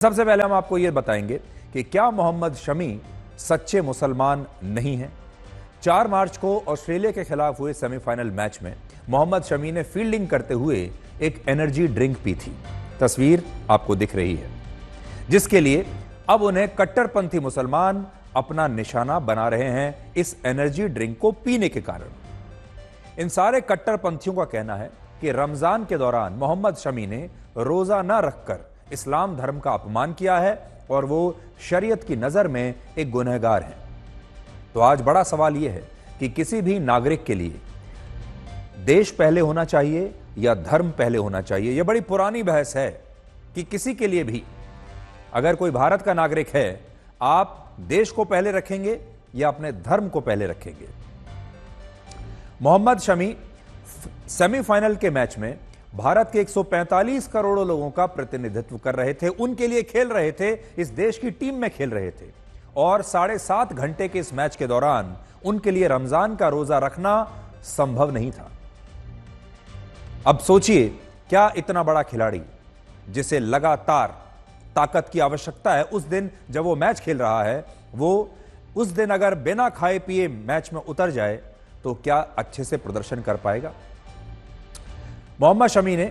सबसे पहले हम आपको यह बताएंगे कि क्या मोहम्मद शमी सच्चे मुसलमान नहीं हैं। 4 मार्च को ऑस्ट्रेलिया के खिलाफ हुए सेमीफाइनल मैच में मोहम्मद शमी ने फील्डिंग करते हुए एक एनर्जी ड्रिंक पी थी। तस्वीर आपको दिख रही है, जिसके लिए अब उन्हें कट्टरपंथी मुसलमान अपना निशाना बना रहे हैं इस एनर्जी ड्रिंक को पीने के कारण। इन सारे कट्टरपंथियों का कहना है कि रमजान के दौरान मोहम्मद शमी ने रोजा न रखकर इस्लाम धर्म का अपमान किया है और वो शरीयत की नजर में एक गुनहगार हैं। तो आज बड़ा सवाल यह है कि किसी भी नागरिक के लिए देश पहले होना चाहिए या धर्म पहले होना चाहिए। यह बड़ी पुरानी बहस है कि किसी के लिए भी, अगर कोई भारत का नागरिक है, आप देश को पहले रखेंगे या अपने धर्म को पहले रखेंगे। मोहम्मद शमी सेमीफाइनल के मैच में भारत के 145 करोड़ लोगों का प्रतिनिधित्व कर रहे थे, उनके लिए खेल रहे थे, इस देश की टीम में खेल रहे थे और 7.5 घंटे के इस मैच के दौरान उनके लिए रमजान का रोजा रखना संभव नहीं था। अब सोचिए, क्या इतना बड़ा खिलाड़ी जिसे लगातार ताकत की आवश्यकता है, उस दिन जब वो मैच खेल रहा है, वो उस दिन अगर बिना खाए पिए मैच में उतर जाए तो क्या अच्छे से प्रदर्शन कर पाएगा? मोहम्मद शमी ने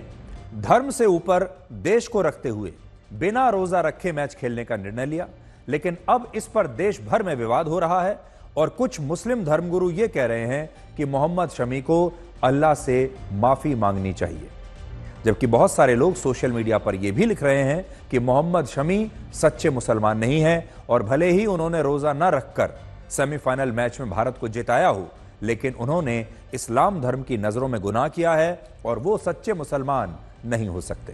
धर्म से ऊपर देश को रखते हुए बिना रोजा रखे मैच खेलने का निर्णय लिया, लेकिन अब इस पर देश भर में विवाद हो रहा है और कुछ मुस्लिम धर्मगुरु यह कह रहे हैं कि मोहम्मद शमी को अल्लाह से माफी मांगनी चाहिए, जबकि बहुत सारे लोग सोशल मीडिया पर यह भी लिख रहे हैं कि मोहम्मद शमी सच्चे मुसलमान नहीं है और भले ही उन्होंने रोजा न रखकर सेमीफाइनल मैच में भारत को जिताया हो, लेकिन उन्होंने इस्लाम धर्म की नजरों में गुनाह किया है और वो सच्चे मुसलमान नहीं हो सकते।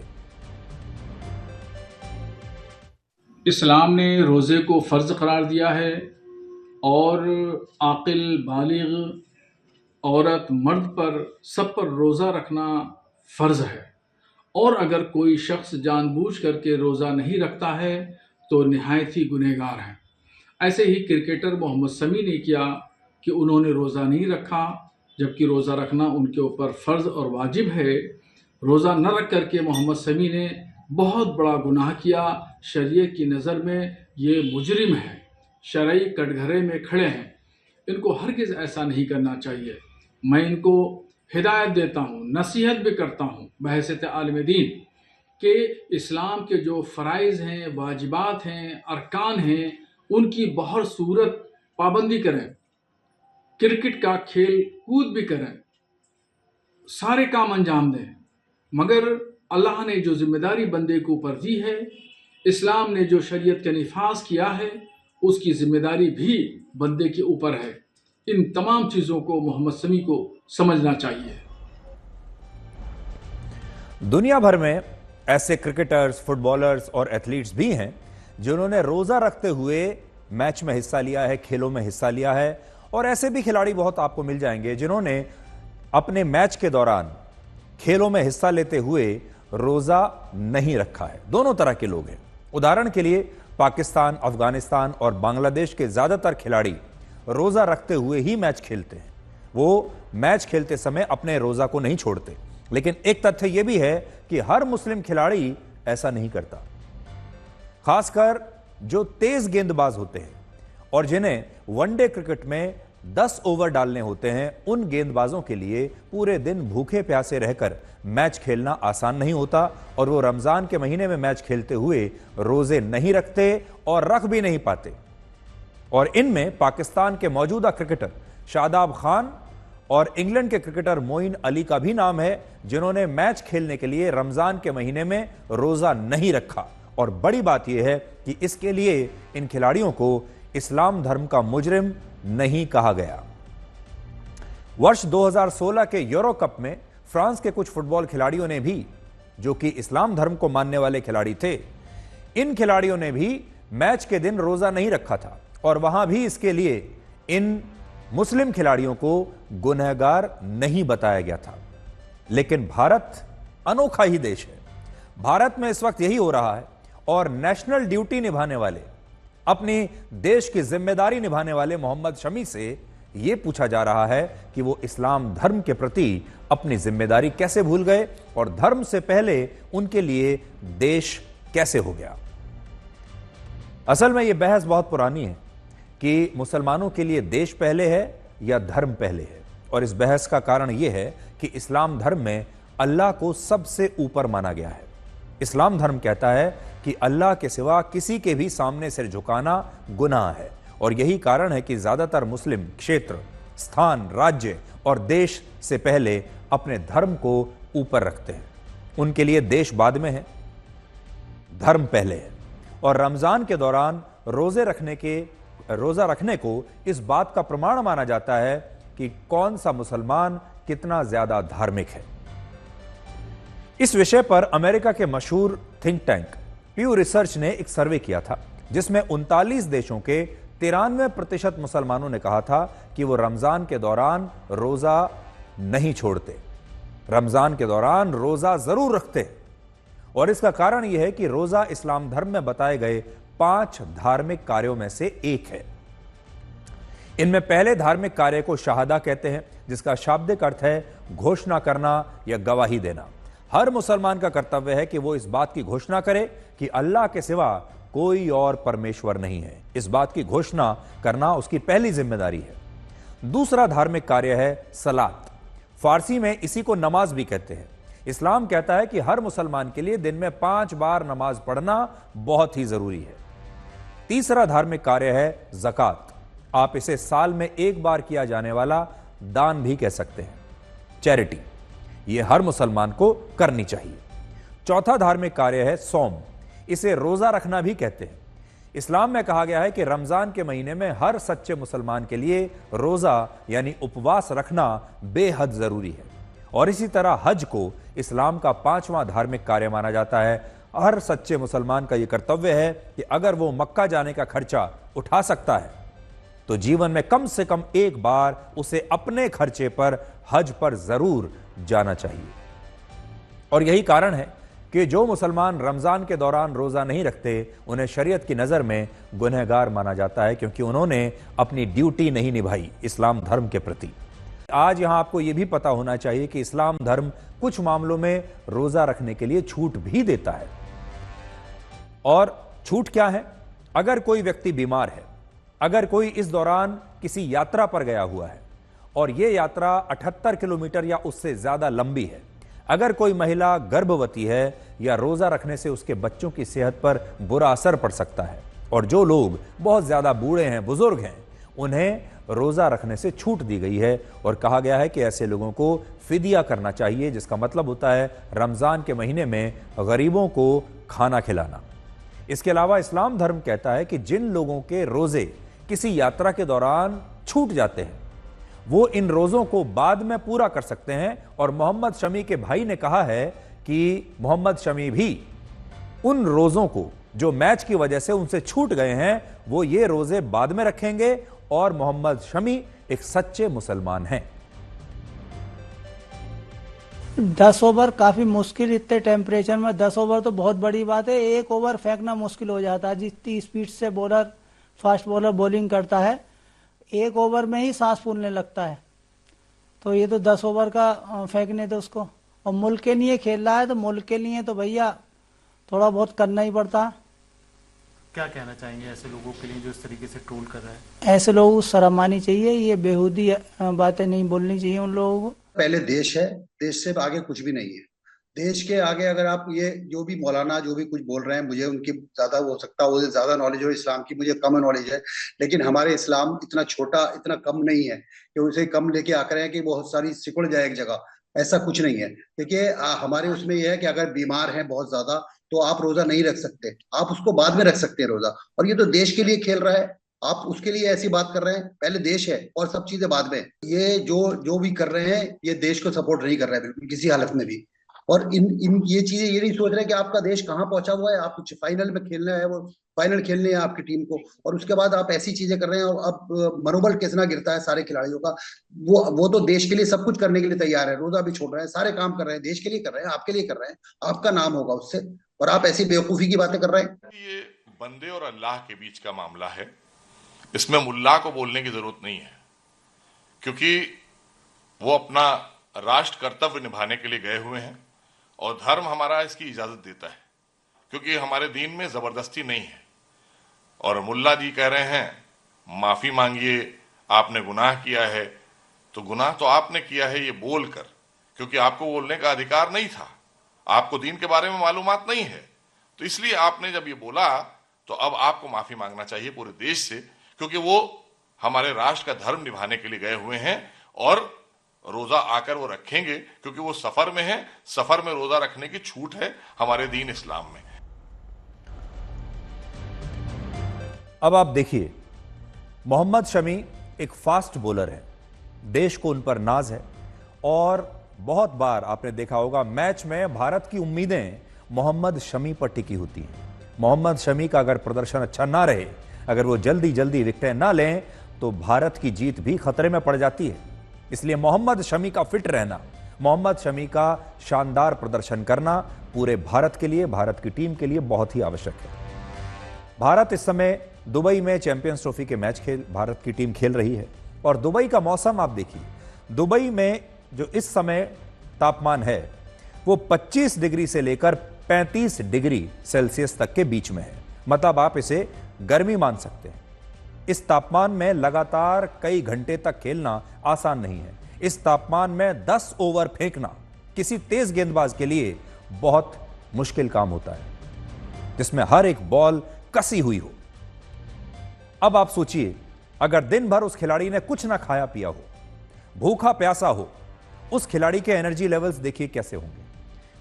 इस्लाम ने रोज़े को फ़र्ज करार दिया है और आकिल बालिग औरत मर्द पर सब पर रोज़ा रखना फ़र्ज है, और अगर कोई शख्स जानबूझ करके रोज़ा नहीं रखता है तो निहायत ही गुनहगार है। ऐसे ही क्रिकेटर मोहम्मद शमी ने किया कि उन्होंने रोज़ा नहीं रखा, जबकि रोज़ा रखना उनके ऊपर फ़र्ज़ और वाजिब है। रोज़ा न रख करके मोहम्मद शमी ने बहुत बड़ा गुनाह किया। शरीयत की नज़र में ये मुजरिम है, शरई कटघरे में खड़े हैं, इनको हरगिज़ ऐसा नहीं करना चाहिए। मैं इनको हिदायत देता हूँ, नसीहत भी करता हूँ बहैसियत आलिम दीन कि इस्लाम के जो फ़राइज़ हैं, वाजिबात हैं, अरकान हैं, उनकी बहुत सूरत पाबंदी करें, क्रिकेट का खेल कूद भी करें, सारे काम अंजाम दें, मगर अल्लाह ने जो जिम्मेदारी बंदे को ऊपर दी है, इस्लाम ने जो शरीयत का निफाज किया है, उसकी जिम्मेदारी भी बंदे के ऊपर है। इन तमाम चीज़ों को मोहम्मद शमी को समझना चाहिए। दुनिया भर में ऐसे क्रिकेटर्स, फुटबॉलर्स और एथलीट्स भी हैं जिन्होंने रोजा रखते हुए मैच में हिस्सा लिया है, खेलों में हिस्सा लिया है, और ऐसे भी खिलाड़ी बहुत आपको मिल जाएंगे जिन्होंने अपने मैच के दौरान खेलों में हिस्सा लेते हुए रोजा नहीं रखा है। दोनों तरह के लोग हैं। उदाहरण के लिए पाकिस्तान, अफगानिस्तान और बांग्लादेश के ज्यादातर खिलाड़ी रोजा रखते हुए ही मैच खेलते हैं। वो मैच खेलते समय अपने रोजा को नहीं छोड़ते, लेकिन एक तथ्य यह भी है कि हर मुस्लिम खिलाड़ी ऐसा नहीं करता। खासकर जो तेज गेंदबाज होते हैं और जिन्हें वनडे क्रिकेट में 10 ओवर डालने होते हैं, उन गेंदबाजों के लिए पूरे दिन भूखे प्यासे रहकर मैच खेलना आसान नहीं होता और वो रमजान के महीने में मैच खेलते हुए रोजे नहीं रखते और रख भी नहीं पाते। और इनमें पाकिस्तान के मौजूदा क्रिकेटर शादाब खान और इंग्लैंड के क्रिकेटर मोइन अली का भी नाम है, जिन्होंने मैच खेलने के लिए रमजान के महीने में रोजा नहीं रखा। और बड़ी बात यह है कि इसके लिए इन खिलाड़ियों को इस्लाम धर्म का मुजरिम नहीं कहा गया। वर्ष 2016 के यूरो कप में फ्रांस के कुछ फुटबॉल खिलाड़ियों ने भी, जो कि इस्लाम धर्म को मानने वाले खिलाड़ी थे, इन खिलाड़ियों ने भी मैच के दिन रोजा नहीं रखा था और वहां भी इसके लिए इन मुस्लिम खिलाड़ियों को गुनहगार नहीं बताया गया था। लेकिन भारत अनोखा ही देश है। भारत में इस वक्त यही हो रहा है और नेशनल ड्यूटी निभाने वाले, अपनी देश की जिम्मेदारी निभाने वाले मोहम्मद शमी से यह पूछा जा रहा है कि वो इस्लाम धर्म के प्रति अपनी जिम्मेदारी कैसे भूल गए और धर्म से पहले उनके लिए देश कैसे हो गया। असल में यह बहस बहुत पुरानी है कि मुसलमानों के लिए देश पहले है या धर्म पहले है। और इस बहस का कारण यह है कि इस्लाम धर्म में अल्लाह को सबसे ऊपर माना गया है। इस्लाम धर्म कहता है कि अल्लाह के सिवा किसी के भी सामने सिर झुकाना गुनाह है। और यही कारण है कि ज्यादातर मुस्लिम क्षेत्र, स्थान, राज्य और देश से पहले अपने धर्म को ऊपर रखते हैं। उनके लिए देश बाद में है, धर्म पहले है। और रमजान के दौरान रोजा रखने को इस बात का प्रमाण माना जाता है कि कौन सा मुसलमान कितना ज्यादा धार्मिक है। इस विषय पर अमेरिका के मशहूर थिंक टैंक प्यू रिसर्च ने एक सर्वे किया था, जिसमें 39 देशों के 93% मुसलमानों ने कहा था कि वो रमजान के दौरान रोजा नहीं छोड़ते, रमजान के दौरान रोजा जरूर रखते। और इसका कारण यह है कि रोजा इस्लाम धर्म में बताए गए 5 धार्मिक कार्यों में से एक है। इनमें पहले धार्मिक कार्य को शहादा कहते हैं, जिसका शाब्दिक अर्थ है घोषणा करना या गवाही देना। हर मुसलमान का कर्तव्य है कि वो इस बात की घोषणा करे कि अल्लाह के सिवा कोई और परमेश्वर नहीं है। इस बात की घोषणा करना उसकी पहली जिम्मेदारी है। दूसरा धार्मिक कार्य है सलात। फारसी में इसी को नमाज भी कहते हैं। इस्लाम कहता है कि हर मुसलमान के लिए दिन में 5 बार नमाज पढ़ना बहुत ही जरूरी है। तीसरा धार्मिक कार्य है ज़कात। आप इसे साल में 1 बार किया जाने वाला दान भी कह सकते हैं, चैरिटी। यह हर मुसलमान को करनी चाहिए। चौथा धार्मिक कार्य है सौम। इसे रोजा रखना भी कहते हैं। इस्लाम में कहा गया है कि रमजान के महीने में हर सच्चे मुसलमान के लिए रोजा यानी उपवास रखना बेहद जरूरी है। और इसी तरह हज को इस्लाम का 5वां धार्मिक कार्य माना जाता है। हर सच्चे मुसलमान का यह कर्तव्य है कि अगर वो मक्का जाने का खर्चा उठा सकता है तो जीवन में कम से कम 1 बार उसे अपने खर्चे पर हज पर जरूर जाना चाहिए। और यही कारण है कि जो मुसलमान रमजान के दौरान रोजा नहीं रखते, उन्हें शरीयत की नजर में गुनहगार माना जाता है, क्योंकि उन्होंने अपनी ड्यूटी नहीं निभाई इस्लाम धर्म के प्रति। आज यहां आपको यह भी पता होना चाहिए कि इस्लाम धर्म कुछ मामलों में रोजा रखने के लिए छूट भी देता है। और छूट क्या है? अगर कोई व्यक्ति बीमार है, अगर कोई इस दौरान किसी यात्रा पर गया हुआ है और यह यात्रा 78 किलोमीटर या उससे ज्यादा लंबी है, अगर कोई महिला गर्भवती है या रोजा रखने से उसके बच्चों की सेहत पर बुरा असर पड़ सकता है, और जो लोग बहुत ज्यादा बूढ़े हैं, बुजुर्ग हैं, उन्हें रोजा रखने से छूट दी गई है। और कहा गया है कि ऐसे लोगों को फिदिया करना चाहिए, जिसका मतलब होता है रमजान के महीने में गरीबों को खाना खिलाना। इसके अलावा इस्लाम धर्म कहता है कि जिन लोगों के रोजे किसी यात्रा के दौरान छूट जाते हैं, वो इन रोजों को बाद में पूरा कर सकते हैं। और मोहम्मद शमी के भाई ने कहा है कि मोहम्मद शमी भी उन रोजों को जो मैच की वजह से उनसे छूट गए हैं, वो ये रोजे बाद में रखेंगे। और मोहम्मद शमी एक सच्चे मुसलमान हैं। 10 ओवर काफी मुश्किल, इतने टेम्परेचर में 10 ओवर तो बहुत बड़ी बात है। 1 ओवर फेंकना मुश्किल हो जाता है। जितनी स्पीड से बॉलर, फास्ट बॉलर बॉलिंग करता है, 1 ओवर में ही सांस फूलने लगता है। तो ये तो 10 ओवर का फेंकने तो उसको, और मुल्क के लिए खेल रहा है, तो मुल्क के लिए तो भैया थोड़ा बहुत करना ही पड़ता है। क्या कहना चाहेंगे ऐसे लोगों के लिए जो इस तरीके से ट्रोल कर रहे हैं? ऐसे लोगों को शर्म आनी चाहिए, ये बेहूदी बातें नहीं बोलनी चाहिए उन लोगों को। पहले देश है, देश से आगे कुछ भी नहीं है। देश के आगे अगर आप ये जो भी मौलाना जो भी कुछ बोल रहे हैं, मुझे उनकी ज्यादा हो सकता है, मुझे ज्यादा नॉलेज हो इस्लाम की, मुझे कम नॉलेज है, लेकिन हमारे इस्लाम इतना छोटा, इतना कम नहीं है कि उसे कम लेके आकर हैं कि बहुत सारी सिकुड़ जाए एक जगह। ऐसा कुछ नहीं है। देखिए हमारे उसमें यह है कि अगर बीमार है बहुत ज्यादा तो आप रोजा नहीं रख सकते, आप उसको बाद में रख सकते हैं रोजा। और ये तो देश के लिए खेल रहा है, आप उसके लिए ऐसी बात कर रहे हैं। पहले देश है और सब चीजें बाद में। ये जो भी कर रहे हैं, ये देश को सपोर्ट नहीं कर रहे हैं बिल्कुल किसी हालत में भी। और इन ये चीजें ये नहीं सोच रहे कि आपका देश कहाँ पहुंचा हुआ है, आप कुछ फाइनल में खेलना है, वो फाइनल खेलने है आपकी टीम को, और उसके बाद आप ऐसी चीजें कर रहे हैं। और अब मनोबल कितना गिरता है सारे खिलाड़ियों का। वो तो देश के लिए सब कुछ करने के लिए तैयार है, रोजा भी छोड़ रहे हैं, सारे काम कर रहे हैं, देश के लिए कर रहे हैं, आपके लिए कर रहे हैं, आपका नाम होगा उससे, और आप ऐसी बेवकूफी की बातें कर रहे हैं। ये बंदे और अल्लाह के बीच का मामला है, इसमें मुल्ला को बोलने की जरूरत नहीं है, क्योंकि वो अपना राष्ट्र कर्तव्य निभाने के लिए गए हुए हैं और धर्म हमारा इसकी इजाजत देता है, क्योंकि हमारे दीन में जबरदस्ती नहीं है। और मुल्ला जी कह रहे हैं माफी मांगिए, आपने गुनाह किया है। तो गुनाह तो आपने किया है ये बोलकर, क्योंकि आपको बोलने का अधिकार नहीं था, आपको दीन के बारे में मालूमात नहीं है। तो इसलिए आपने जब ये बोला तो अब आपको माफी मांगना चाहिए पूरे देश से, क्योंकि वो हमारे राष्ट्र का धर्म निभाने के लिए गए हुए हैं और रोजा आकर वो रखेंगे, क्योंकि वो सफर में है। सफर में रोजा रखने की छूट है हमारे दीन इस्लाम में। अब आप देखिए, मोहम्मद शमी एक फास्ट बॉलर है, देश को उन पर नाज है और बहुत बार आपने देखा होगा मैच में भारत की उम्मीदें मोहम्मद शमी पर टिकी होती हैं। मोहम्मद शमी का अगर प्रदर्शन अच्छा ना रहे, अगर वो जल्दी जल्दी विकेटें ना लें, तो भारत की जीत भी खतरे में पड़ जाती है। इसलिए मोहम्मद शमी का फिट रहना, मोहम्मद शमी का शानदार प्रदर्शन करना पूरे भारत के लिए, भारत की टीम के लिए बहुत ही आवश्यक है। भारत इस समय दुबई में चैंपियंस ट्रॉफी के मैच भारत की टीम खेल रही है और दुबई का मौसम आप देखिए, दुबई में जो इस समय तापमान है वो 25 डिग्री से लेकर 35 डिग्री सेल्सियस तक के बीच में है। मतलब आप इसे गर्मी मान सकते हैं। इस तापमान में लगातार कई घंटे तक खेलना आसान नहीं है। इस तापमान में 10 ओवर फेंकना किसी तेज गेंदबाज के लिए बहुत मुश्किल काम होता है, जिसमें हर एक बॉल कसी हुई हो। अब आप सोचिए, अगर दिन भर उस खिलाड़ी ने कुछ ना खाया पिया हो, भूखा प्यासा हो, उस खिलाड़ी के एनर्जी लेवल्स देखिए कैसे होंगे।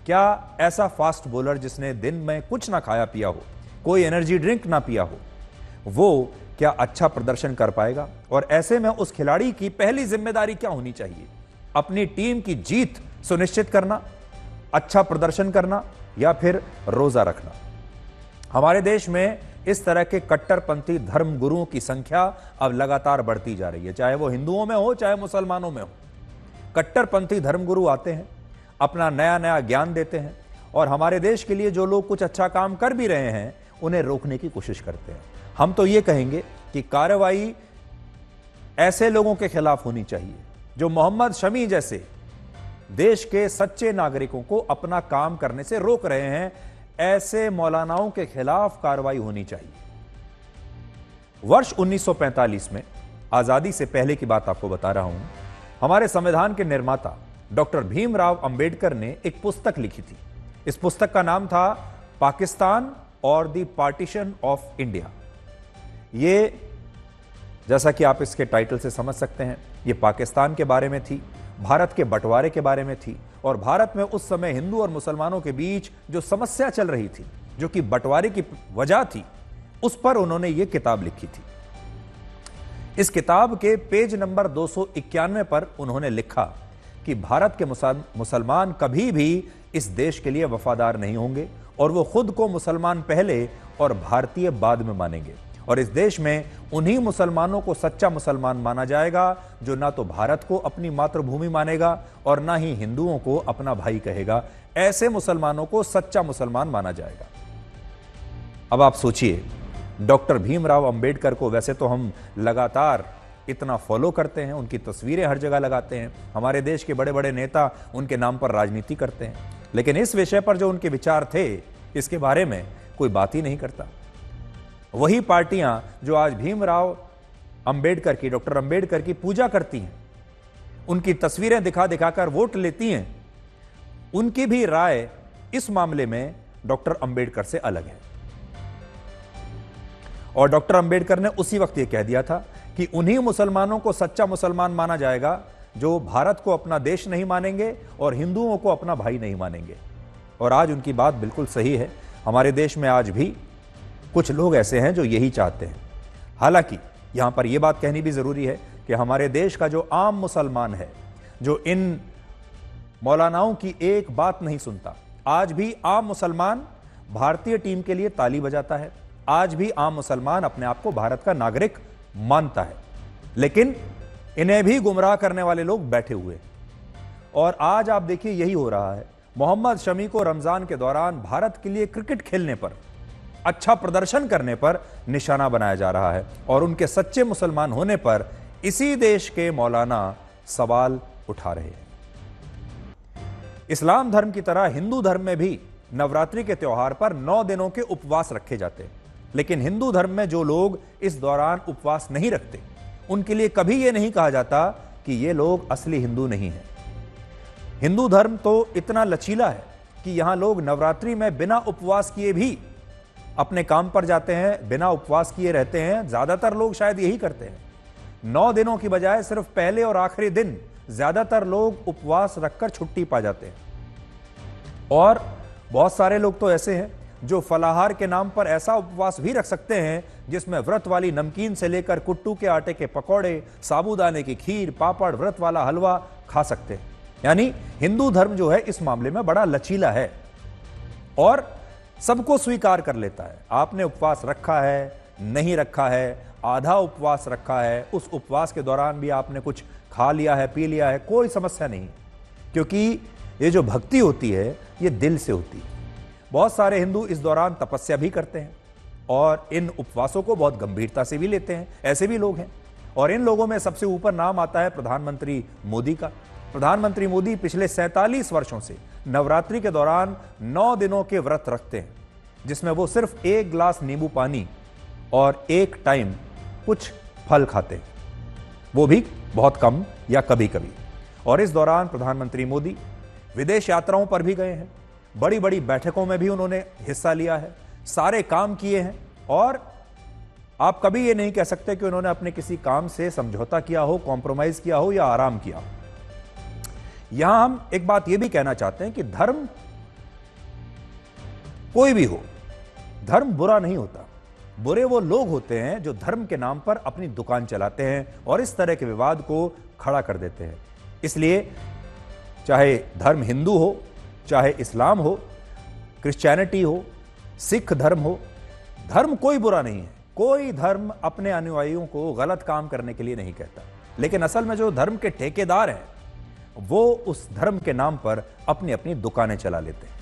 क्या ऐसा फास्ट बॉलर जिसने दिन में कुछ ना खाया पिया हो, कोई एनर्जी ड्रिंक ना पिया हो, वो क्या अच्छा प्रदर्शन कर पाएगा? और ऐसे में उस खिलाड़ी की पहली जिम्मेदारी क्या होनी चाहिए? अपनी टीम की जीत सुनिश्चित करना, अच्छा प्रदर्शन करना, या फिर रोजा रखना। हमारे देश में इस तरह के कट्टरपंथी धर्म गुरुओं की संख्या अब लगातार बढ़ती जा रही है, चाहे वो हिंदुओं में हो चाहे मुसलमानों में हो। कट्टरपंथी धर्मगुरु आते हैं, अपना नया नया ज्ञान देते हैं और हमारे देश के लिए जो लोग कुछ अच्छा काम कर भी रहे हैं उन्हें रोकने की कोशिश करते हैं। हम तो ये कहेंगे कि कार्रवाई ऐसे लोगों के खिलाफ होनी चाहिए जो मोहम्मद शमी जैसे देश के सच्चे नागरिकों को अपना काम करने से रोक रहे हैं। ऐसे मौलानाओं के खिलाफ कार्रवाई होनी चाहिए। वर्ष 1945 में, आजादी से पहले की बात आपको बता रहा हूं, हमारे संविधान के निर्माता डॉक्टर भीमराव अंबेडकर ने एक पुस्तक लिखी थी। इस पुस्तक का नाम था पाकिस्तान और द पार्टीशन ऑफ इंडिया। ये, जैसा कि आप इसके टाइटल से समझ सकते हैं, ये पाकिस्तान के बारे में थी, भारत के बंटवारे के बारे में थी और भारत में उस समय हिंदू और मुसलमानों के बीच जो समस्या चल रही थी, जो कि बंटवारे की वजह थी, उस पर उन्होंने ये किताब लिखी थी। इस किताब के पेज नंबर 291 पर उन्होंने लिखा कि भारत के मुसलमान कभी भी इस देश के लिए वफादार नहीं होंगे और वो खुद को मुसलमान पहले और भारतीय बाद में मानेंगे और इस देश में उन्हीं मुसलमानों को सच्चा मुसलमान माना जाएगा जो ना तो भारत को अपनी मातृभूमि मानेगा और ना ही हिंदुओं को अपना भाई कहेगा। ऐसे मुसलमानों को सच्चा मुसलमान माना जाएगा। अब आप सोचिए, डॉक्टर भीमराव अंबेडकर को वैसे तो हम लगातार इतना फॉलो करते हैं, उनकी तस्वीरें हर जगह लगाते हैं, हमारे देश के बड़े बड़े नेता उनके नाम पर राजनीति करते हैं, लेकिन इस विषय पर जो उनके विचार थे इसके बारे में कोई बात ही नहीं करता। वही पार्टियां जो आज भीमराव अंबेडकर की, डॉक्टर अंबेडकर की पूजा करती हैं, उनकी तस्वीरें दिखा दिखाकर वोट लेती हैं, उनकी भी राय इस मामले में डॉक्टर अंबेडकर से अलग है। और डॉक्टर अंबेडकर ने उसी वक्त यह कह दिया था कि उन्हीं मुसलमानों को सच्चा मुसलमान माना जाएगा जो भारत को अपना देश नहीं मानेंगे और हिंदुओं को अपना भाई नहीं मानेंगे। और आज उनकी बात बिल्कुल सही है। हमारे देश में आज भी कुछ लोग ऐसे हैं जो यही चाहते हैं। हालांकि यहां पर यह बात कहनी भी जरूरी है कि हमारे देश का जो आम मुसलमान है, जो इन मौलानाओं की एक बात नहीं सुनता, आज भी आम मुसलमान भारतीय टीम के लिए ताली बजाता है, आज भी आम मुसलमान अपने आप को भारत का नागरिक मानता है, लेकिन इन्हें भी गुमराह करने वाले लोग बैठे हुए। और आज आप देखिए यही हो रहा है। मोहम्मद शमी को रमजान के दौरान भारत के लिए क्रिकेट खेलने पर, अच्छा प्रदर्शन करने पर निशाना बनाया जा रहा है और उनके सच्चे मुसलमान होने पर इसी देश के मौलाना सवाल उठा रहे हैं। इस्लाम धर्म की तरह हिंदू धर्म में भी नवरात्रि के त्योहार पर 9 दिनों के उपवास रखे जाते हैं। लेकिन हिंदू धर्म में जो लोग इस दौरान उपवास नहीं रखते, उनके लिए कभी यह नहीं कहा जाता कि ये लोग असली हिंदू नहीं हैं। हिंदू धर्म तो इतना लचीला है कि यहां लोग नवरात्रि में बिना उपवास किए भी अपने काम पर जाते हैं, बिना उपवास किए रहते हैं। ज्यादातर लोग शायद यही करते हैं। 9 दिनों की बजाय सिर्फ पहले और आखिरी दिन ज्यादातर लोग उपवास रखकर छुट्टी पा जाते हैं। और बहुत सारे लोग तो ऐसे हैं जो फलाहार के नाम पर ऐसा उपवास भी रख सकते हैं जिसमें व्रत वाली नमकीन से लेकर कुट्टू के आटे के पकौड़े, साबूदाने की खीर, पापड़, व्रत वाला हलवा खा सकते हैं। यानी हिंदू धर्म जो है इस मामले में बड़ा लचीला है और सबको स्वीकार कर लेता है। आपने उपवास रखा है, नहीं रखा है, आधा उपवास रखा है, उस उपवास के दौरान भी आपने कुछ खा लिया है, पी लिया है, कोई समस्या नहीं, क्योंकि ये जो भक्ति होती है ये दिल से होती है। बहुत सारे हिंदू इस दौरान तपस्या भी करते हैं और इन उपवासों को बहुत गंभीरता से भी लेते हैं। ऐसे भी लोग हैं और इन लोगों में सबसे ऊपर नाम आता है प्रधानमंत्री मोदी का। प्रधानमंत्री मोदी पिछले 47 वर्षों से नवरात्रि के दौरान 9 दिनों के व्रत रखते हैं, जिसमें वो सिर्फ 1 गिलास नींबू पानी और 1 टाइम कुछ फल खाते हैं, वो भी बहुत कम या कभी कभी। और इस दौरान प्रधानमंत्री मोदी विदेश यात्राओं पर भी गए हैं, बड़ी बड़ी बैठकों में भी उन्होंने हिस्सा लिया है, सारे काम किए हैं और आप कभी ये नहीं कह सकते कि उन्होंने अपने किसी काम से समझौता किया हो, कॉम्प्रोमाइज किया हो या आराम किया हो। यहां हम एक बात यह भी कहना चाहते हैं कि धर्म कोई भी हो, धर्म बुरा नहीं होता। बुरे वो लोग होते हैं जो धर्म के नाम पर अपनी दुकान चलाते हैं और इस तरह के विवाद को खड़ा कर देते हैं। इसलिए चाहे धर्म हिंदू हो, चाहे इस्लाम हो, क्रिश्चियनिटी हो, सिख धर्म हो, धर्म कोई बुरा नहीं है। कोई धर्म अपने अनुयायियों को गलत काम करने के लिए नहीं कहता, लेकिन असल में जो धर्म के ठेकेदार हैं वो उस धर्म के नाम पर अपनी अपनी दुकानें चला लेते हैं।